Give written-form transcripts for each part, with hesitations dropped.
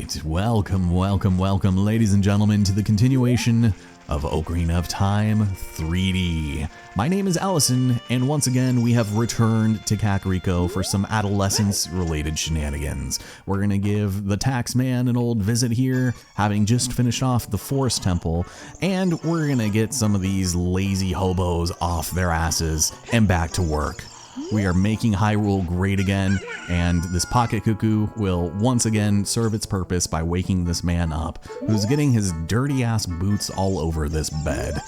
Alright, welcome, ladies and gentlemen, to the continuation of Ocarina of Time 3D. My name is Allison, and once again, we have returned to Kakariko for some adolescence-related shenanigans. We're gonna give the tax man an old visit here, having just finished off the Forest Temple, and we're gonna get some of these lazy hobos off their asses and back to work. We are making Hyrule great again, and this pocket cuckoo will once again serve its purpose by waking this man up, who's getting his dirty ass boots all over this bed.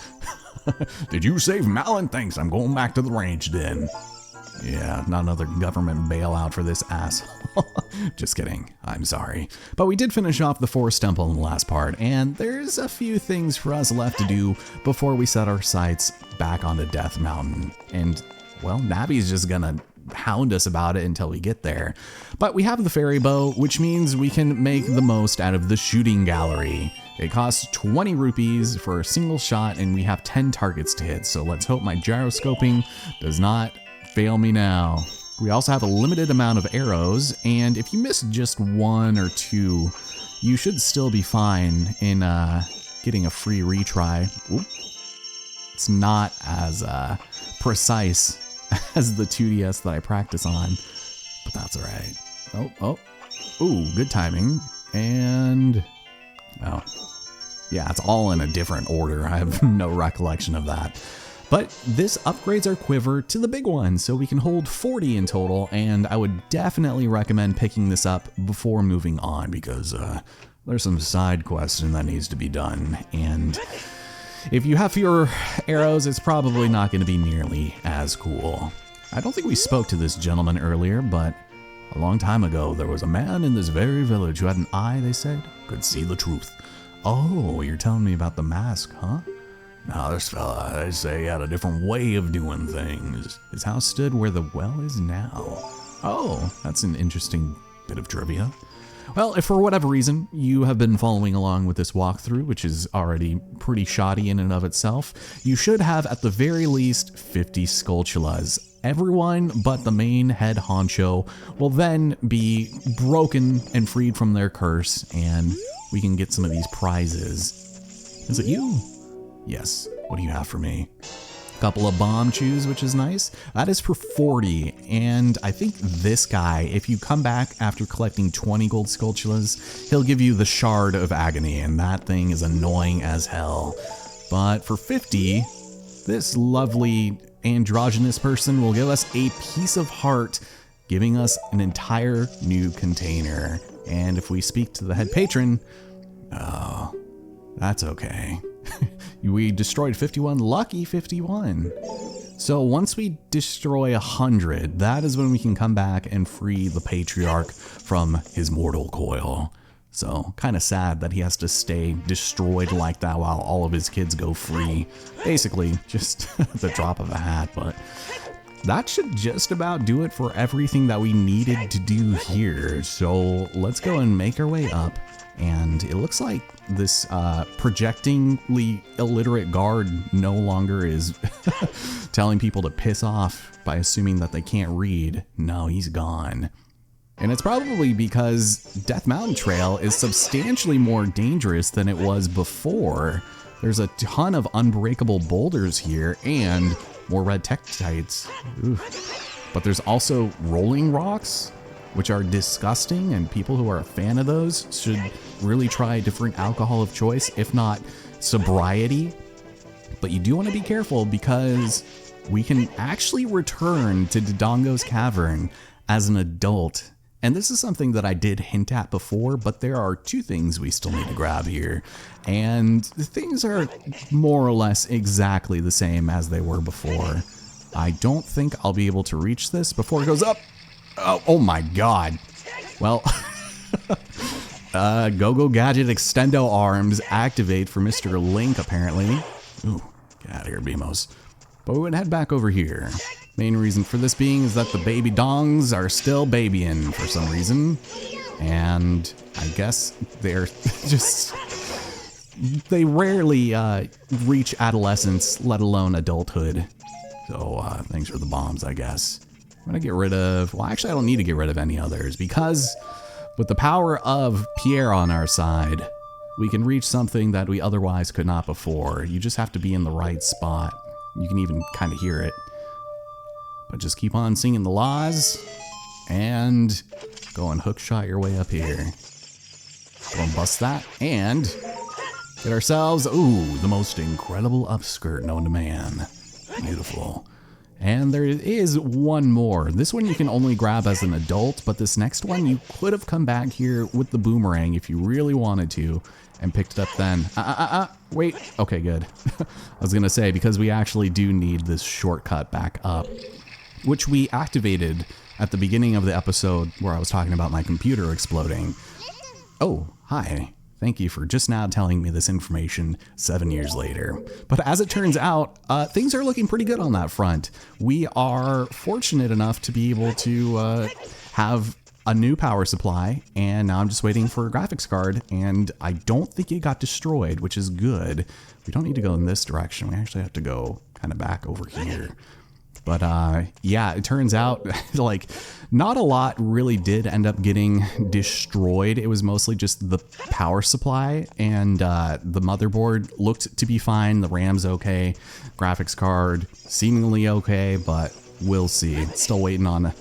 Did you save Malin? Thanks, I'm going back to the ranch then. Yeah, not another government bailout for this ass. Just kidding, I'm sorry. But we did finish off the Forest Temple in the last part, and there's a few things for us left to do before we set our sights back onto Death Mountain. And well, Navi's just gonna hound us about it until we get there. But we have the fairy bow, which means we can make the most out of the shooting gallery. It costs 20 rupees for a single shot, and we have 10 targets to hit, so let's hope my gyroscoping does not fail me now. We also have a limited amount of arrows, and if you miss just one or two, you should still be fine in getting a free retry. Oop. It's not as precise as the 2DS that I practice on, but that's all right. Ooh, good timing. And oh, yeah, it's all in a different order. I have no recollection of that. But this upgrades our quiver to the big one, so we can hold 40 in total, and I would definitely recommend picking this up before moving on, because there's some side questing that needs to be done, and if you have fewer arrows, it's probably not going to be nearly as cool. I don't think we spoke to this gentleman earlier, but a long time ago, there was a man in this very village who had an eye, they said, could see the truth. Oh, you're telling me about the mask, huh? Now, this fella, they say, he had a different way of doing things. His house stood where the well is now. Oh, that's an interesting bit of trivia. Well, if for whatever reason you have been following along with this walkthrough, which is already pretty shoddy in and of itself, you should have at the very least 50 Skulltulas. Everyone but the main head honcho will then be broken and freed from their curse, and we can get some of these prizes. Is it you? Yes. What do you have for me? Couple of bomb chews, which is nice. That is for 40, and I think this guy, if you come back after collecting 20 gold Skulltulas, he'll give you the Shard of Agony, and that thing is annoying as hell. But for 50, this lovely androgynous person will give us a piece of heart, giving us an entire new container. And if we speak to the head patron, oh, that's okay. We destroyed 51, lucky 51. So once we destroy 100, that is when we can come back and free the patriarch from his mortal coil. So kind of sad that he has to stay destroyed like that while all of his kids go free. Basically, just the drop of a hat, but that should just about do it for everything that we needed to do here. So let's go and make our way up. And it looks like this projectingly illiterate guard no longer is telling people to piss off by assuming that they can't read. No, he's gone. And it's probably because Death Mountain Trail is substantially more dangerous than it was before. There's a ton of unbreakable boulders here and more red tektites. But there's also rolling rocks, which are disgusting, and people who are a fan of those should really try a different alcohol of choice, if not sobriety. But you do want to be careful because we can actually return to Dodongo's Cavern as an adult. And this is something that I did hint at before, but there are two things we still need to grab here. And the things are more or less exactly the same as they were before. I don't think I'll be able to reach this before it goes up. Oh my god. Well, Go-Go Gadget Extendo Arms activate for Mr. Link, apparently. Ooh, get out of here, Beamos. But we would head back over here. Main reason for this being is that the baby dongs are still babying for some reason. And I guess they're just... they rarely reach adolescence, let alone adulthood. So thanks for the bombs, I guess. I'm gonna get rid of... well, actually, I don't need to get rid of any others because With the power of Pierre on our side, we can reach something that we otherwise could not before. You just have to be in the right spot. You can even kind of hear it. But just keep on singing the laws and go and hookshot your way up here. Go and bust that and get ourselves, ooh, the most incredible upskirt known to man. Beautiful. And there is one more. This one you can only grab as an adult, but this next one you could have come back here with the boomerang if you really wanted to and picked it up then. Wait. Okay, good. I was gonna say, because we actually do need this shortcut back up, which we activated at the beginning of the episode where I was talking about my computer exploding. Oh, hi. Thank you for just now telling me this information 7 years later. But as it turns out, things are looking pretty good on that front. We are fortunate enough to be able to have a new power supply, and now I'm just waiting for a graphics card, and I don't think it got destroyed, which is good. We don't need to go in this direction. We actually have to go kind of back over here. But yeah, it turns out like not a lot really did end up getting destroyed. It was mostly just the power supply, and the motherboard looked to be fine. The RAM's okay, graphics card seemingly okay, but we'll see. Still waiting on a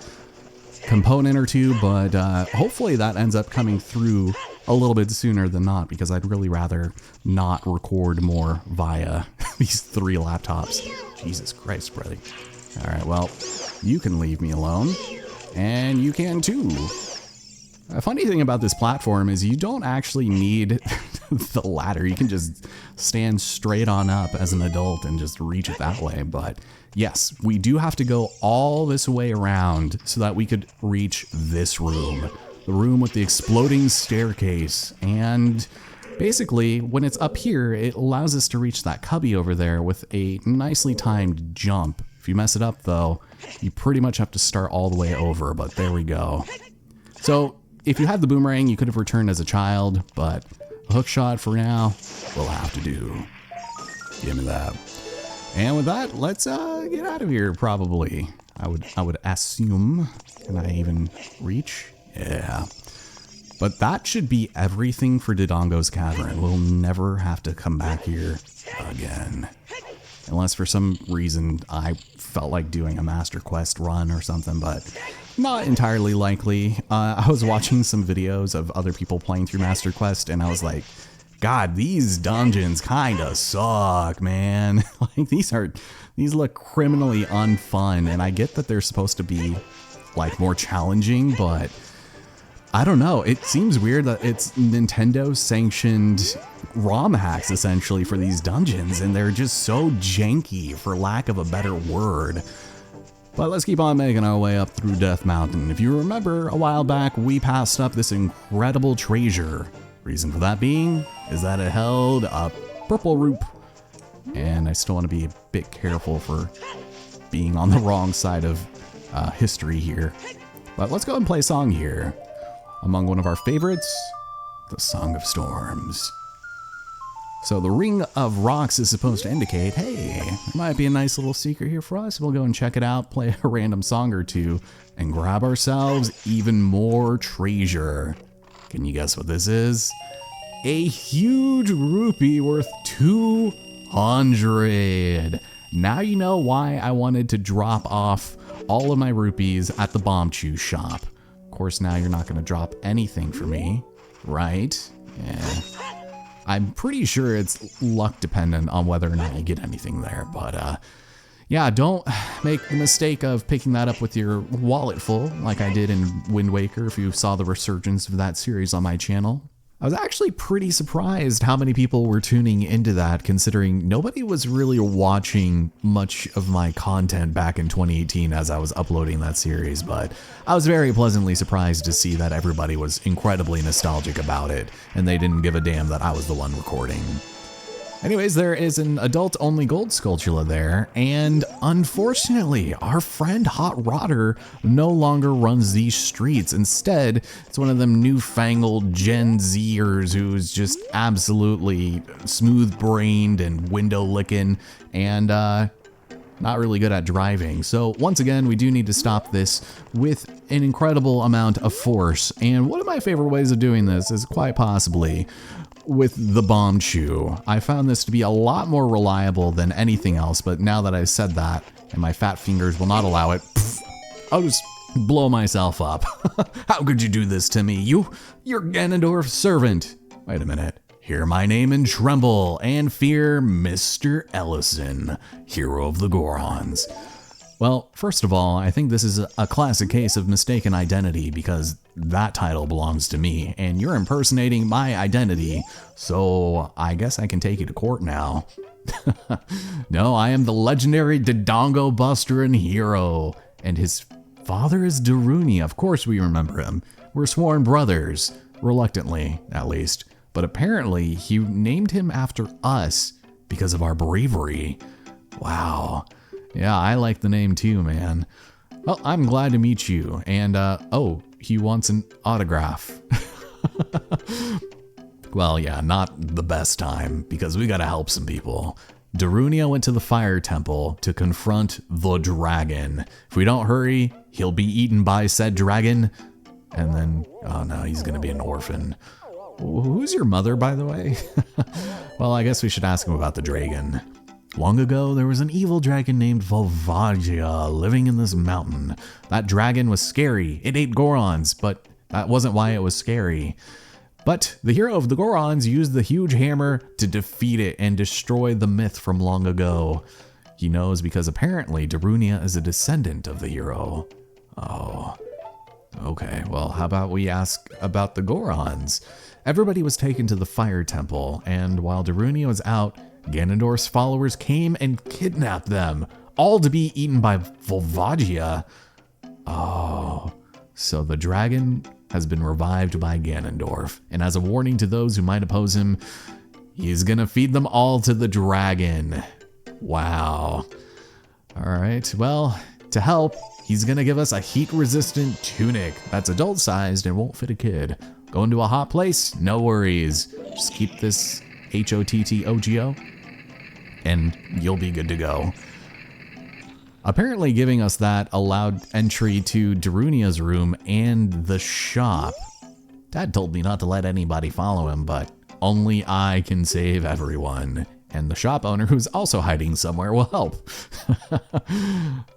component or two, but hopefully that ends up coming through a little bit sooner than not, because I'd really rather not record more via these 3 laptops. Jesus Christ, brother. All right, well, you can leave me alone, and you can too. A funny thing about this platform is you don't actually need the ladder. You can just stand straight on up as an adult and just reach it that way. But yes, we do have to go all this way around so that we could reach this room, the room with the exploding staircase. And basically, when it's up here, it allows us to reach that cubby over there with a nicely timed jump. If you mess it up, though, you pretty much have to start all the way over, but there we go. So, if you had the boomerang, you could have returned as a child, but a hook shot for now will have to do. Give me that. And with that, let's get out of here, probably. I would assume. Can I even reach? Yeah. But that should be everything for Dodongo's Cavern. We'll never have to come back here again. Unless for some reason I felt like doing a Master Quest run or something, but not entirely likely. I was watching some videos of other people playing through Master Quest, and I was like, God, these dungeons kinda suck, man. Like these look criminally unfun, and I get that they're supposed to be like more challenging, but I don't know. It seems weird that it's Nintendo sanctioned ROM hacks essentially for these dungeons, and they're just so janky, for lack of a better word. But let's keep on making our way up through Death Mountain. If you remember, a while back we passed up this incredible treasure. Reason for that being is that it held a purple root, and I still want to be a bit careful for being on the wrong side of history here. But let's go and play a song here. Among one of our favorites, the Song of Storms. So the Ring of Rocks is supposed to indicate, hey, there might be a nice little secret here for us. We'll go and check it out, play a random song or two, and grab ourselves even more treasure. Can you guess what this is? A huge rupee worth 200. Now you know why I wanted to drop off all of my rupees at the Bomb Chew shop. Of course, now you're not going to drop anything for me, right? Yeah. I'm pretty sure it's luck dependent on whether or not you get anything there, but yeah, don't make the mistake of picking that up with your wallet full like I did in Wind Waker if you saw the resurgence of that series on my channel. I was actually pretty surprised how many people were tuning into that, considering nobody was really watching much of my content back in 2018 as I was uploading that series, but I was very pleasantly surprised to see that everybody was incredibly nostalgic about it, and they didn't give a damn that I was the one recording. Anyways, there is an adult-only gold Skulltula there, and unfortunately, our friend Hot Rodder no longer runs these streets. Instead, it's one of them newfangled Gen Zers who's just absolutely smooth-brained and window-licking, and not really good at driving. So once again, we do need to stop this with an incredible amount of force. And one of my favorite ways of doing this is quite possibly with the bomb chew. I found this to be a lot more reliable than anything else, but now that I've said that, and my fat fingers will not allow it, I'll just blow myself up. How could you do this to me? You're Ganondorf's servant. Wait a minute. Hear my name and tremble, and fear Mr. Ellison, hero of the Gorons. Well, first of all, I think this is a classic case of mistaken identity because that title belongs to me, and you're impersonating my identity, so I guess I can take you to court now. No, I am the legendary Dodongo Buster and hero, and his father is Darunia. Of course we remember him. We're sworn brothers, reluctantly, at least. But apparently, he named him after us because of our bravery. Wow. Yeah, I like the name too, man. Well, I'm glad to meet you. And, oh, he wants an autograph. Well, yeah, not the best time, because we gotta help some people. Darunia went to the Fire Temple to confront the dragon. If we don't hurry, he'll be eaten by said dragon. And then, oh no, he's gonna be an orphan. Who's your mother, by the way? Well, I guess we should ask him about the dragon. Long ago, there was an evil dragon named Volvagia living in this mountain. That dragon was scary. It ate Gorons, but that wasn't why it was scary. But the hero of the Gorons used the huge hammer to defeat it and destroy the myth from long ago. He knows because apparently Darunia is a descendant of the hero. Oh. Okay, well, how about we ask about the Gorons? Everybody was taken to the Fire Temple, and while Darunia was out, Ganondorf's followers came and kidnapped them, all to be eaten by Volvagia. Oh, so the dragon has been revived by Ganondorf, and as a warning to those who might oppose him, he's gonna feed them all to the dragon. Wow. Alright, well, to help, he's gonna give us a heat-resistant tunic that's adult-sized and won't fit a kid. Going to a hot place? No worries. Just keep this HOTTOGO and you'll be good to go. Apparently giving us that allowed entry to Darunia's room and the shop. Dad told me not to let anybody follow him, but only I can save everyone. And the shop owner, who's also hiding somewhere, will help.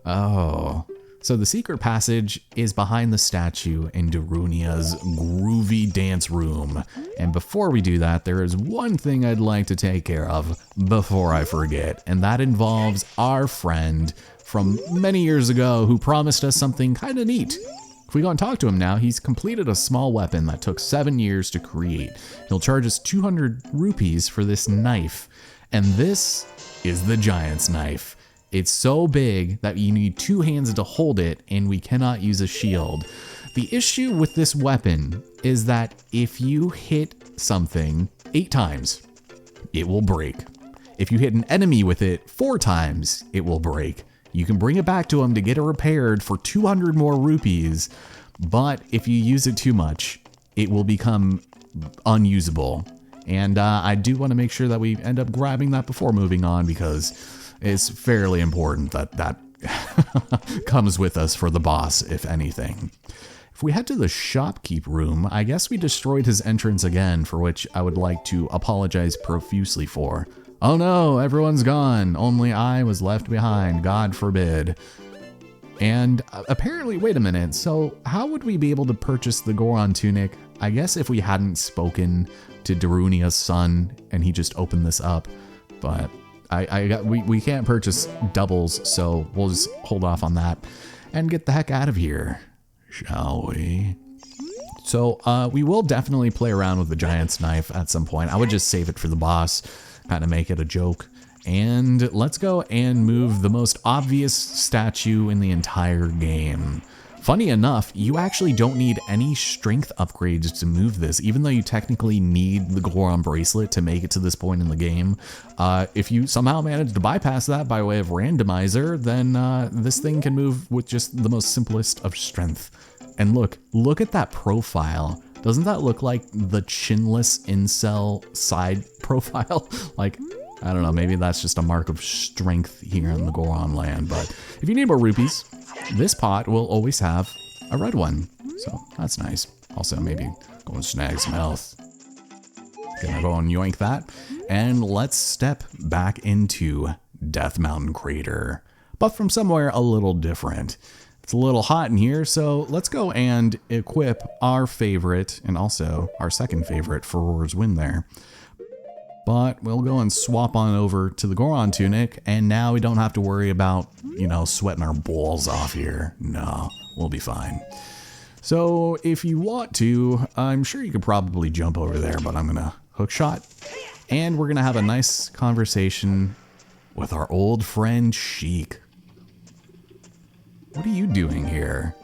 Oh. So the secret passage is behind the statue in Darunia's groovy dance room. And before we do that, there is one thing I'd like to take care of before I forget, and that involves our friend from many years ago who promised us something kind of neat. If we go and talk to him now, he's completed a small weapon that took 7 years to create. He'll charge us 200 rupees for this knife, and this is the Giant's Knife. It's so big that you need 2 hands to hold it, and we cannot use a shield. The issue with this weapon is that if you hit something 8 times, it will break. If you hit an enemy with it 4 times, it will break. You can bring it back to him to get it repaired for 200 more rupees, but if you use it too much, it will become unusable. And I do want to make sure that we end up grabbing that before moving on, because it's fairly important that that comes with us for the boss, if anything. If we head to the shopkeep room, I guess we destroyed his entrance again, for which I would like to apologize profusely for. Oh no, everyone's gone. Only I was left behind, God forbid. And apparently, wait a minute, so how would we be able to purchase the Goron tunic? I guess if we hadn't spoken to Darunia's son and he just opened this up, but we can't purchase doubles, so we'll just hold off on that and get the heck out of here, shall we? So we will definitely play around with the Giant's Knife at some point. I would just save it for the boss, kind of make it a joke. And let's go and move the most obvious statue in the entire game. Funny enough, you actually don't need any strength upgrades to move this, even though you technically need the Goron bracelet to make it to this point in the game. If you somehow manage to bypass that by way of randomizer, then this thing can move with just the most simplest of strength. And look at that profile. Doesn't that look like the chinless incel side profile? Like, I don't know, maybe that's just a mark of strength here in the Goron land. But if you need more rupees, this pot will always have a red one. So that's nice. Also, maybe go and snag some health. Gonna go and yoink that. And let's step back into Death Mountain Crater, but from somewhere a little different. It's a little hot in here, so let's go and equip our favorite and also our second favorite for Roar's Wind there. But we'll go and swap on over to the Goron Tunic, and now we don't have to worry about, you know, sweating our balls off here. No, we'll be fine. So if you want to, I'm sure you could probably jump over there, but I'm gonna hook shot, and we're gonna have a nice conversation with our old friend Sheik. What are you doing here?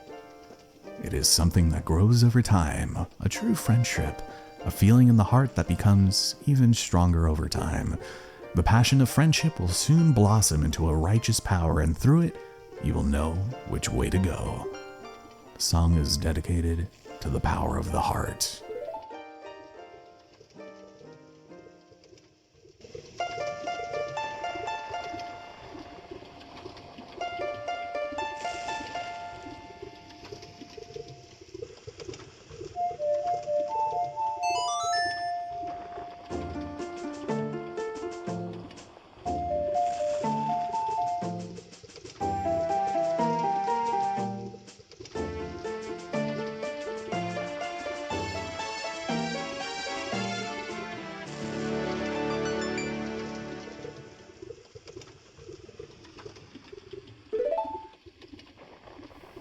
It is something that grows over time, a true friendship, a feeling in the heart that becomes even stronger over time. The passion of friendship will soon blossom into a righteous power, and through it, you will know which way to go. The song is dedicated to the power of the heart.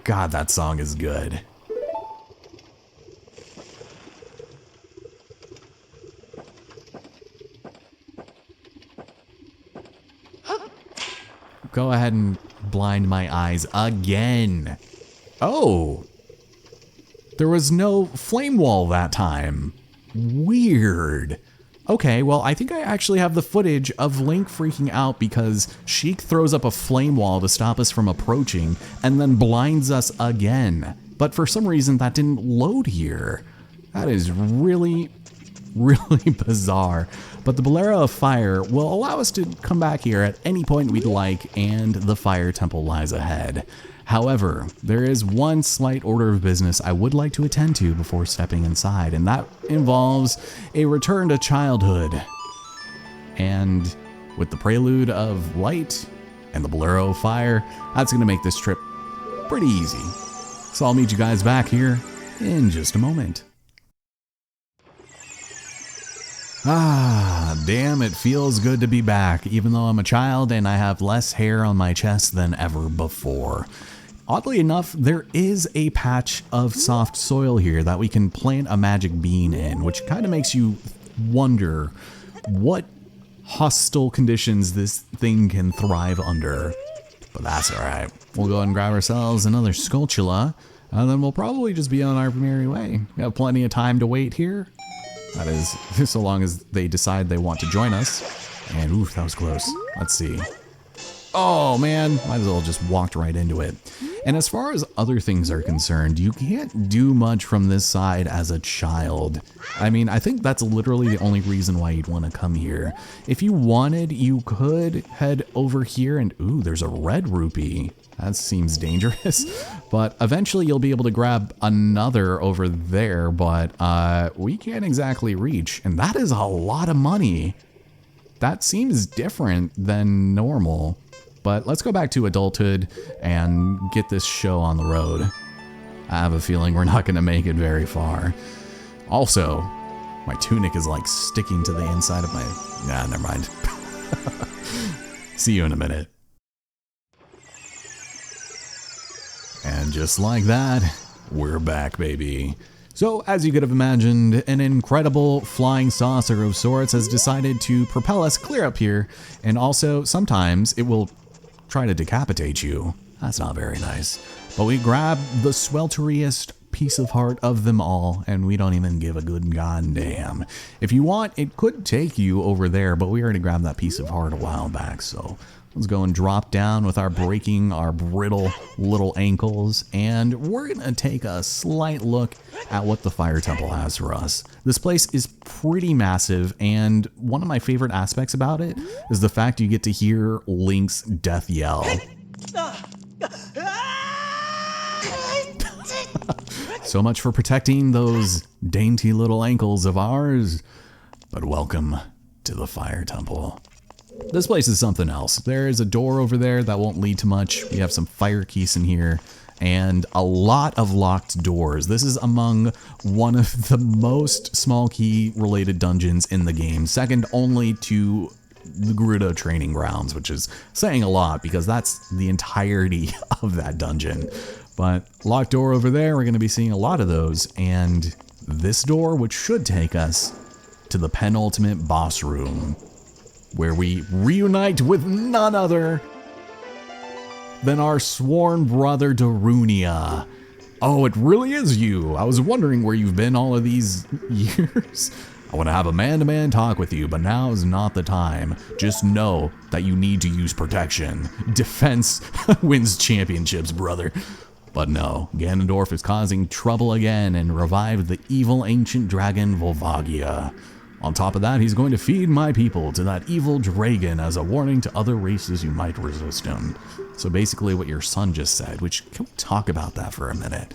God, that song is good. Go ahead and blind my eyes again. Oh, there was no flame wall that time. Weird. Okay, well, I think I actually have the footage of Link freaking out because Sheik throws up a flame wall to stop us from approaching and then blinds us again. But for some reason, that didn't load here. That is really, really bizarre. But the Bolero of Fire will allow us to come back here at any point we'd like, and the Fire Temple lies ahead. However, there is one slight order of business I would like to attend to before stepping inside, and that involves a return to childhood. And with the prelude of light and the Bolero of Fire, that's going to make this trip pretty easy. So I'll meet you guys back here in just a moment. Ah, damn, it feels good to be back, even though I'm a child and I have less hair on my chest than ever before. Oddly enough, there is a patch of soft soil here that we can plant a magic bean in, which kind of makes you wonder what hostile conditions this thing can thrive under. But that's alright. We'll go ahead and grab ourselves another Skulltula, and then we'll probably just be on our merry way. We have plenty of time to wait here. That is, so long as they decide they want to join us. And oof, that was close. Let's see. Oh man, might as well just walked right into it. And as far as other things are concerned, you can't do much from this side as a child. I mean, I think that's literally the only reason why you'd want to come here. If you wanted, you could head over here and, ooh, there's a red rupee. That seems dangerous, but eventually you'll be able to grab another over there, but we can't exactly reach, and that is a lot of money. That seems different than normal. But let's go back to adulthood and get this show on the road. I have a feeling we're not going to make it very far. Also, my tunic is like sticking to the inside of my... Nah, never mind. See you in a minute. And just like that, we're back, baby. So, as you could have imagined, an incredible flying saucer of sorts has decided to propel us clear up here, and also, sometimes, it will try to decapitate you. That's not very nice. But we grab the swelteriest piece of heart of them all, and we don't even give a good goddamn. If you want, it could take you over there, but we already grabbed that piece of heart a while back, so Let's go and drop down with our breaking our brittle little ankles, and we're gonna take a slight look at what the fire temple has for us. This place is pretty massive, and one of my favorite aspects about it is the fact you get to hear Link's death yell. So much for protecting those dainty little ankles of ours, but welcome to the fire temple. This place is something else. There is a door over there that won't lead to much. We have some fire keys in here and a lot of locked doors. This is among one of the most small key related dungeons in the game, second only to the Gerudo training grounds, which is saying a lot because that's the entirety of that dungeon. But locked door over there, we're going to be seeing a lot of those. And this door, which should take us to the penultimate boss room, where we reunite with none other than our sworn brother Darunia. Oh, it really is you. I was wondering where you've been all of these years. I want to have a man-to-man talk with you, but now is not the time. Just know that you need to use protection. Defense wins championships, brother. But no, Ganondorf is causing trouble again and revived the evil ancient dragon Volvagia. On top of that, he's going to feed my people to that evil dragon as a warning to other races who might resist him. So basically what your son just said, which, can we talk about that for a minute?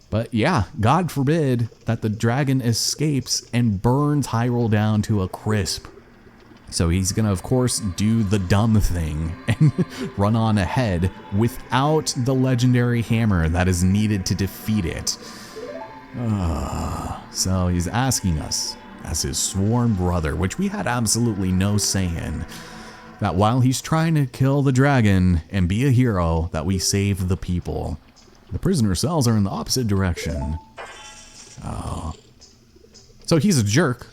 But yeah, God forbid that the dragon escapes and burns Hyrule down to a crisp. So he's gonna, of course, do the dumb thing and run on ahead without the legendary hammer that is needed to defeat it. So he's asking us, as his sworn brother, which we had absolutely no say in, that while he's trying to kill the dragon and be a hero, that we save the people. The prisoner cells are in the opposite direction. Oh. So he's a jerk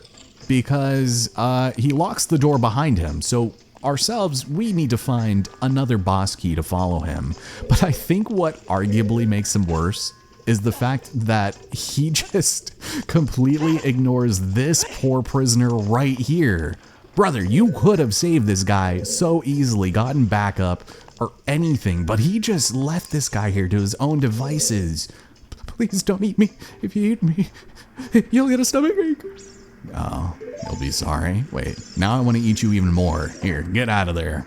because he locks the door behind him. So ourselves, we need to find another boss key to follow him. But I think what arguably makes him worse is the fact that he just completely ignores this poor prisoner right here. Brother, you could have saved this guy so easily, gotten backup or anything, but he just left this guy here to his own devices. Please don't eat me. If you eat me, you'll get a stomachache. Oh, you'll be sorry. Wait, now I want to eat you even more. Here, get out of there.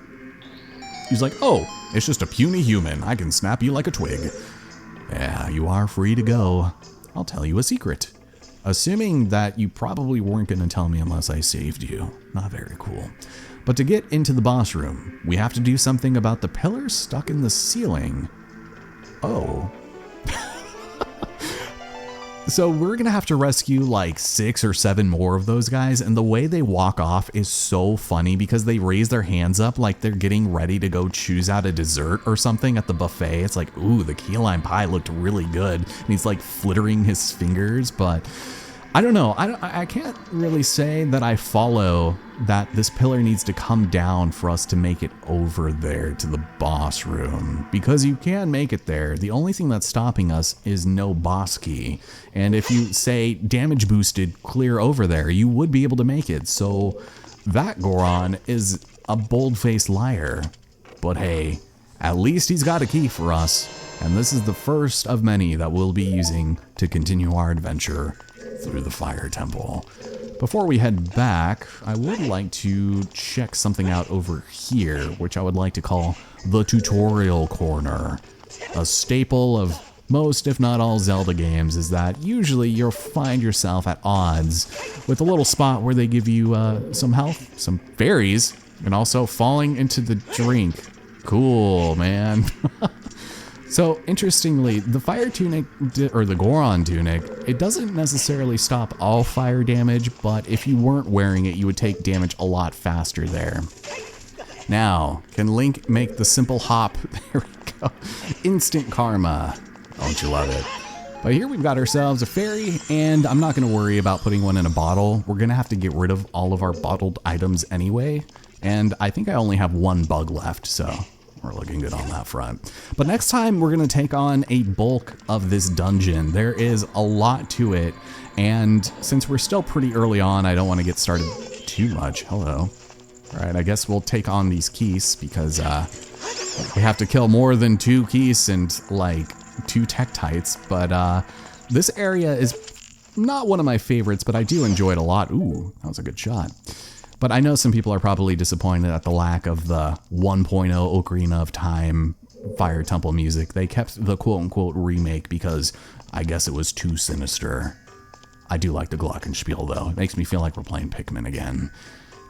He's like, oh, it's just a puny human. I can snap you like a twig. Yeah, you are free to go. I'll tell you a secret. Assuming that you probably weren't going to tell me unless I saved you. Not very cool. But to get into the boss room, we have to do something about the pillars stuck in the ceiling. Oh. So we're going to have to rescue like 6 or 7 more of those guys, and the way they walk off is so funny because they raise their hands up like they're getting ready to go choose out a dessert or something at the buffet. It's like, ooh, the key lime pie looked really good, and he's like flittering his fingers, but I don't know. I can't really say that I follow that this pillar needs to come down for us to make it over there to the boss room, because you can make it there. The only thing that's stopping us is no boss key. And if you say damage boosted clear over there, you would be able to make it. So that Goron is a bold-faced liar. But hey, at least he's got a key for us. And this is the first of many that we'll be using to continue our adventure through the fire temple. Before we head back, I would like to check something out over here, which I would like to call the tutorial corner. A staple of most, if not all, Zelda games is that usually you'll find yourself at odds with a little spot where they give you some health, some fairies, and also falling into the drink. Cool, man. So, interestingly, the fire tunic, or the Goron tunic, it doesn't necessarily stop all fire damage, but if you weren't wearing it, you would take damage a lot faster there. Now, can Link make the simple hop? There we go. Instant karma. Don't you love it? But here we've got ourselves a fairy, and I'm not going to worry about putting one in a bottle. We're going to have to get rid of all of our bottled items anyway, and I think I only have 1 bug left, so we're looking good on that front. But next time, we're going to take on a bulk of this dungeon. There is a lot to it, and since we're still pretty early on, I don't want to get started too much. Hello. All right, I guess we'll take on these keys because we have to kill more than 2 keys and like 2 Tektites. But this area is not one of my favorites, but I do enjoy it a lot. Ooh, that was a good shot. But I know some people are probably disappointed at the lack of the 1.0 Ocarina of Time Fire Temple music. They kept the quote-unquote remake because I guess it was too sinister. I do like the glockenspiel though. It makes me feel like we're playing Pikmin again.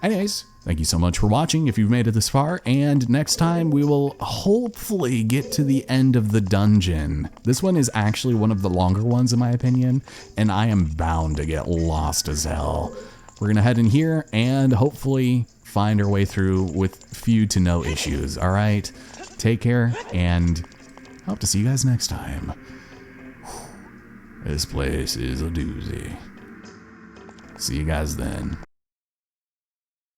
Anyways, thank you so much for watching if you've made it this far, and next time we will hopefully get to the end of the dungeon. This one is actually one of the longer ones in my opinion, and I am bound to get lost as hell. We're gonna head in here and hopefully find our way through with few to no issues, all right? Take care, and I hope to see you guys next time. This place is a doozy. See you guys then.